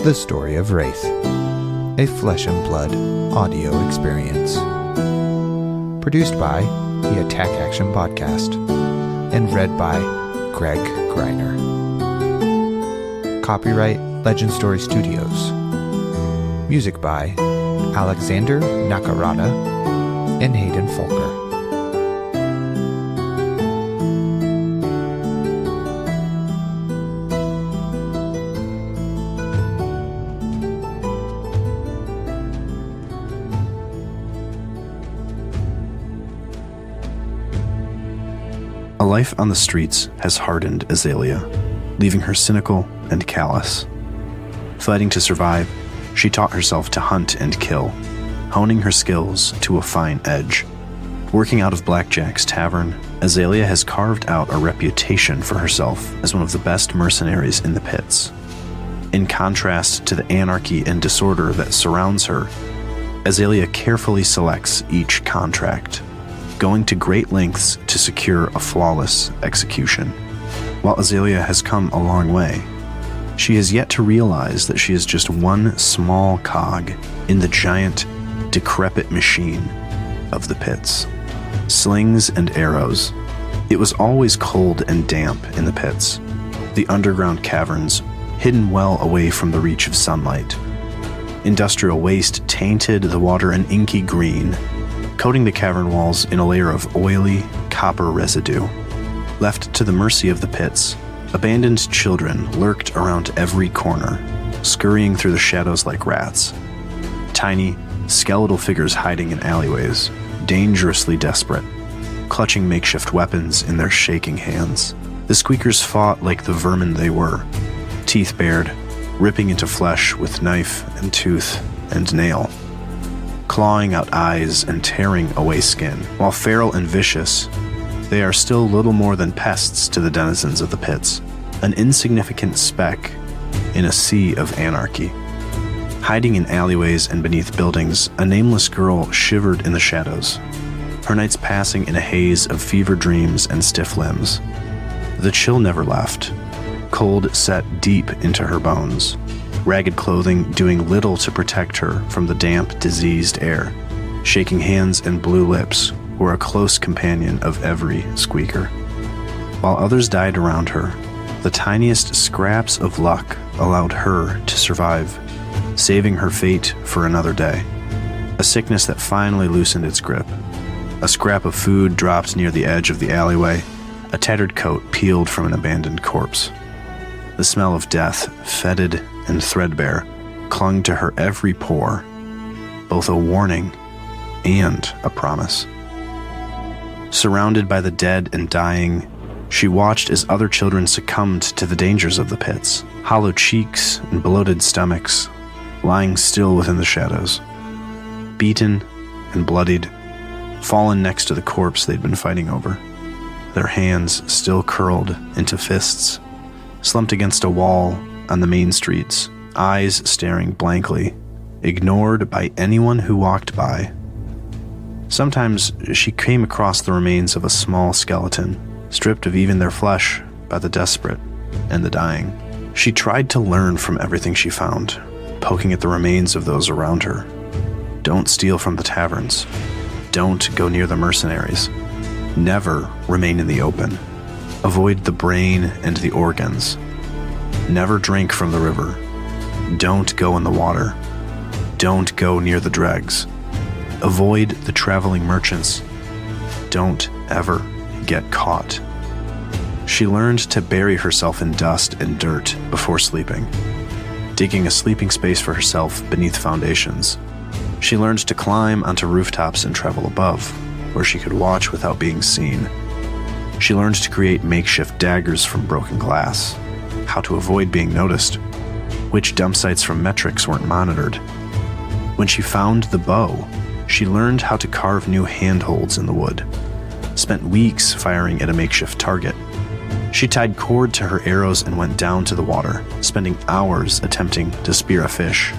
The Story of Rathe, a flesh and blood audio experience. Produced by the Attack Action Podcast and read by Greg Greiner. Copyright Legend Story Studios. Music by Alexander Nakarada and Hayden Folker. A life on the streets has hardened Azalea, leaving her cynical and callous. Fighting to survive, she taught herself to hunt and kill, honing her skills to a fine edge. Working out of Blackjack's tavern, Azalea has carved out a reputation for herself as one of the best mercenaries in the pits. In contrast to the anarchy and disorder that surrounds her, Azalea carefully selects each contract, going to great lengths to secure a flawless execution. While Azalea has come a long way, she has yet to realize that she is just one small cog in the giant, decrepit machine of the pits. Slings and arrows. It was always cold and damp in the pits, the underground caverns hidden well away from the reach of sunlight. Industrial waste tainted the water an inky green, coating the cavern walls in a layer of oily copper residue. Left to the mercy of the pits, abandoned children lurked around every corner, scurrying through the shadows like rats. Tiny, skeletal figures hiding in alleyways, dangerously desperate, clutching makeshift weapons in their shaking hands. The squeakers fought like the vermin they were, teeth bared, ripping into flesh with knife and tooth and nail, clawing out eyes and tearing away skin. While feral and vicious, they are still little more than pests to the denizens of the pits, an insignificant speck in a sea of anarchy. Hiding in alleyways and beneath buildings, a nameless girl shivered in the shadows, her nights passing in a haze of fever dreams and stiff limbs. The chill never left, cold set deep into her bones, ragged clothing doing little to protect her from the damp, diseased air. Shaking hands and blue lips were a close companion of every squeaker. While others died around her, the tiniest scraps of luck allowed her to survive, saving her fate for another day. A sickness that finally loosened its grip. A scrap of food dropped near the edge of the alleyway, a tattered coat peeled from an abandoned corpse. The smell of death, fetid and threadbare, clung to her every pore, both a warning and a promise. Surrounded by the dead and dying, she watched as other children succumbed to the dangers of the pits, hollow cheeks and bloated stomachs, lying still within the shadows, beaten and bloodied, fallen next to the corpse they'd been fighting over, their hands still curled into fists, slumped against a wall on the main streets, eyes staring blankly, ignored by anyone who walked by. Sometimes she came across the remains of a small skeleton, stripped of even their flesh by the desperate and the dying. She tried to learn from everything she found, poking at the remains of those around her. Don't steal from the taverns. Don't go near the mercenaries. Never remain in the open. Avoid the brain and the organs. Never drink from the river. Don't go in the water. Don't go near the dregs. Avoid the traveling merchants. Don't ever get caught. She learned to bury herself in dust and dirt before sleeping, digging a sleeping space for herself beneath foundations. She learned to climb onto rooftops and travel above, where she could watch without being seen. She learned to create makeshift daggers from broken glass, how to avoid being noticed, which dump sites from metrics weren't monitored. When she found the bow, she learned how to carve new handholds in the wood, spent weeks firing at a makeshift target. She tied cord to her arrows and went down to the water, spending hours attempting to spear a fish.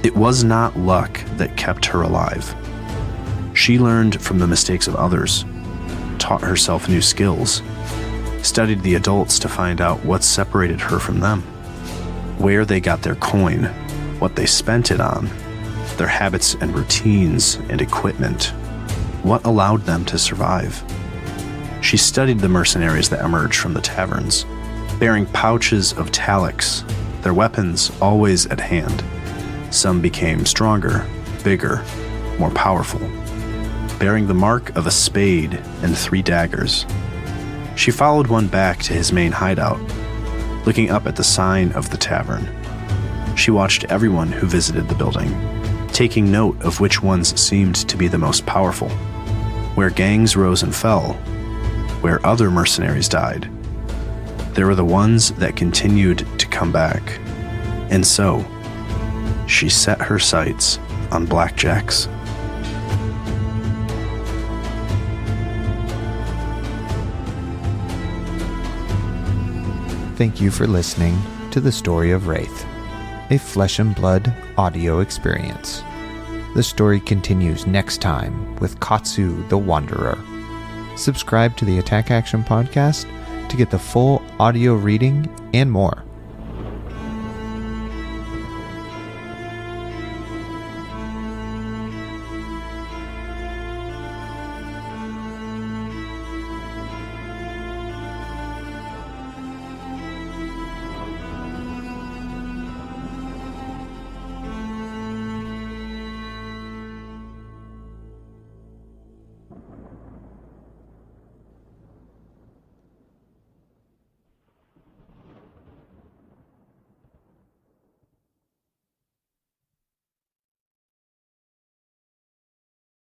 It was not luck that kept her alive. She learned from the mistakes of others, taught herself new skills, studied the adults to find out what separated her from them. where they got their coin, what they spent it on, their habits and routines and equipment, what allowed them to survive. She studied the mercenaries that emerged from the taverns, bearing pouches of talics, their weapons always at hand. Some became stronger, bigger, more powerful, bearing the mark of a spade and 3 daggers. She followed one back to his main hideout, looking up at the sign of the tavern. She watched everyone who visited the building, taking note of which ones seemed to be the most powerful, where gangs rose and fell, where other mercenaries died. There were the ones that continued to come back, and so she set her sights on blackjacks. Thank you for listening to the Story of Rathe, a flesh and blood audio experience. The story continues next time with Katsu the Wanderer. Subscribe to the Attack Action Podcast to get the full audio reading and more.